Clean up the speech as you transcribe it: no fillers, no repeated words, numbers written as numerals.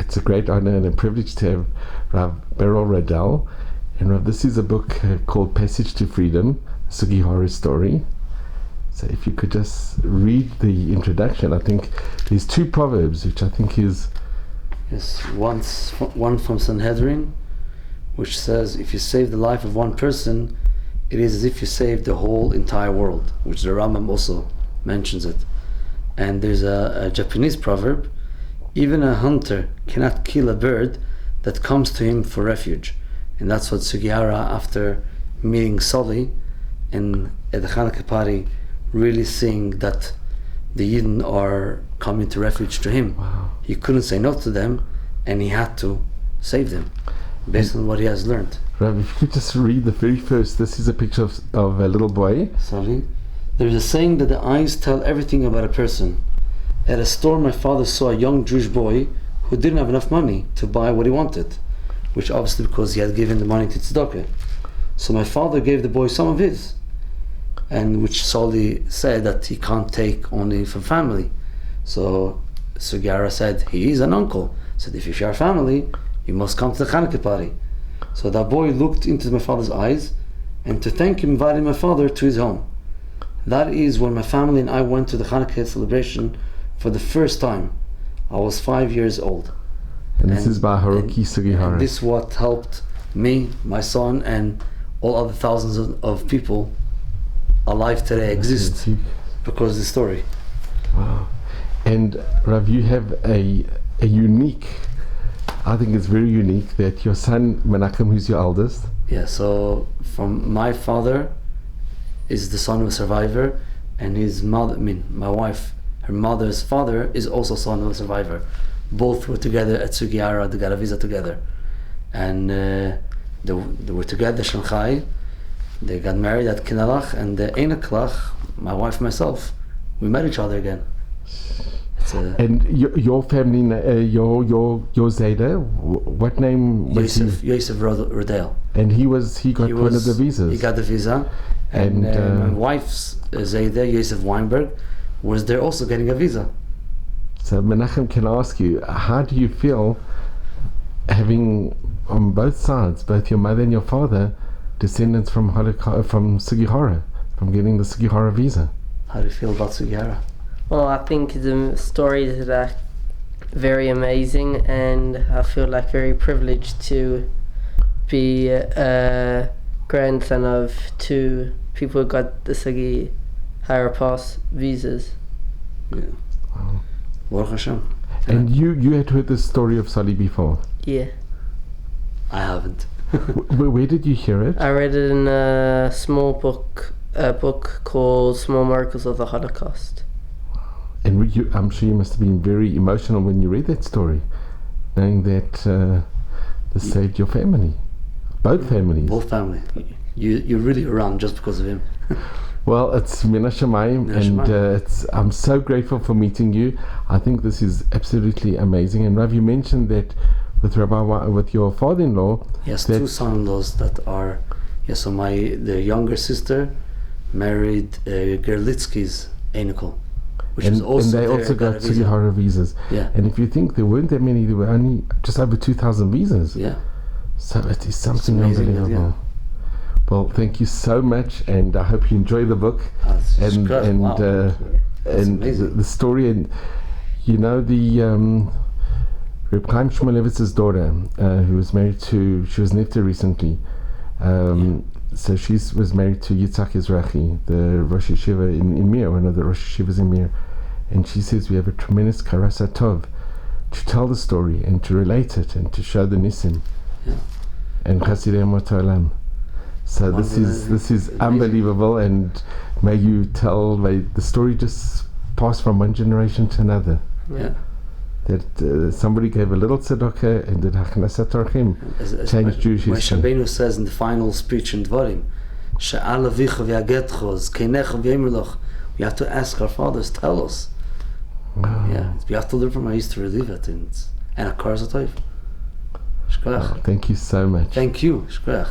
it's a great honor and a privilege to have Rav Berel Rodal. And Rav, this is a book called Passage to Freedom, Sugihara story. So if you could just read the introduction. I think there's two proverbs, which I think is... Yes, one from Sanhedrin, which says, if you save the life of one person, it is as if you saved the whole entire world, which the Rambam also mentions it. And there's a Japanese proverb, even a hunter cannot kill a bird that comes to him for refuge. And that's what Sugihara, after meeting Sully and at the Hanukkah party, really seeing that the Yidden are coming to refuge to him. Wow. He couldn't say no to them, and he had to save them based on what he has learned. Rav, if you could just read the very first. This is a picture of a little boy. Sorry. There's a saying that the eyes tell everything about a person. At a store, my father saw a young Jewish boy who didn't have enough money to buy what he wanted, which obviously because he had given the money to tzedakah. So my father gave the boy some of his, and which Soli said that he can't take only from family. So Sugihara said, he is an uncle. Said, if you share family, you must come to the Hanukkah party. So that boy looked into my father's eyes, and to thank him, invited my father to his home. That is when my family and I went to the Hanukkah celebration for the first time. I was 5 years old. And this is by Haruki Sugihara. And this is what helped me, my son, and all other thousands of people alive today exist because of the story. Wow. And Rav, you have a unique, I think it's very unique, that your son Menachem, who's your eldest. Yeah, so from my father is the son of a survivor, and his mother, my wife, her mother's father is also son of a survivor. Both were together at Sugihara, they got a visa together. And they were together, Shanghai. They got married at Kinalach, and the Einaklach, my wife and myself, we met each other again. And your family, your Zayda, what name was he? Yosef Rodal. And he got one of the visas. He got the visa, and my wife's Zayda, Yosef Weinberg, was there also getting a visa. So Menachem, can I ask you, how do you feel having on both sides, both your mother and your father, descendants from Sugihara, from getting the Sugihara visa? How do you feel about Sugihara? Well, I think the stories are very amazing, and I feel like very privileged to be a grandson of two people who got the Sugihara pass visas. Yeah. Wow. Baruch Hashem. And you had heard this story of Sali before? Yeah. I haven't. Where did you hear it? I read it in a small book, called Small Miracles of the Holocaust. And I'm sure you must have been very emotional when you read that story, knowing that this saved your family, both families. Both family. You're really around just because of him. Well, it's Mina Shamayim, and I'm so grateful for meeting you. I think this is absolutely amazing. And Rav, you mentioned that with your father-in-law. Yes, two son-in-laws that are. Yes, so the younger sister married Gerlitsky's Einikol, which is also. And they also got Sugihara visas. Yeah. And if you think there weren't that many, there were only just over 2,000 visas. Yeah. So it is something unbelievable. Yeah. Well, thank you so much, and I hope you enjoy the book and the story. And you know, the Reb Chaim Shmulevitz's daughter, who was married to, she was Nifta recently. So she was married to Yitzhak Ezrachi, the Rosh Yeshiva in Mir, one of the Rosh Yeshivas in Mir. And she says we have a tremendous karasa tov to tell the story and to relate it and to show the nisim and Chasidei Amot Olam. So this is unbelievable, and may the story just pass from one generation to another. Yeah. That somebody gave a little tzedakah and did hachnasat orchim, changed Jewish history. Moshe Rabbeinu says in the final speech in Dvarim, She'al avicha v'yagetcho zkeinecha v'yemer loch. We have to ask our fathers, tell us. Wow. Yeah, we have to learn from our history, leave it, and a karsa toif. Thank you so much. Thank you. Shkoyach.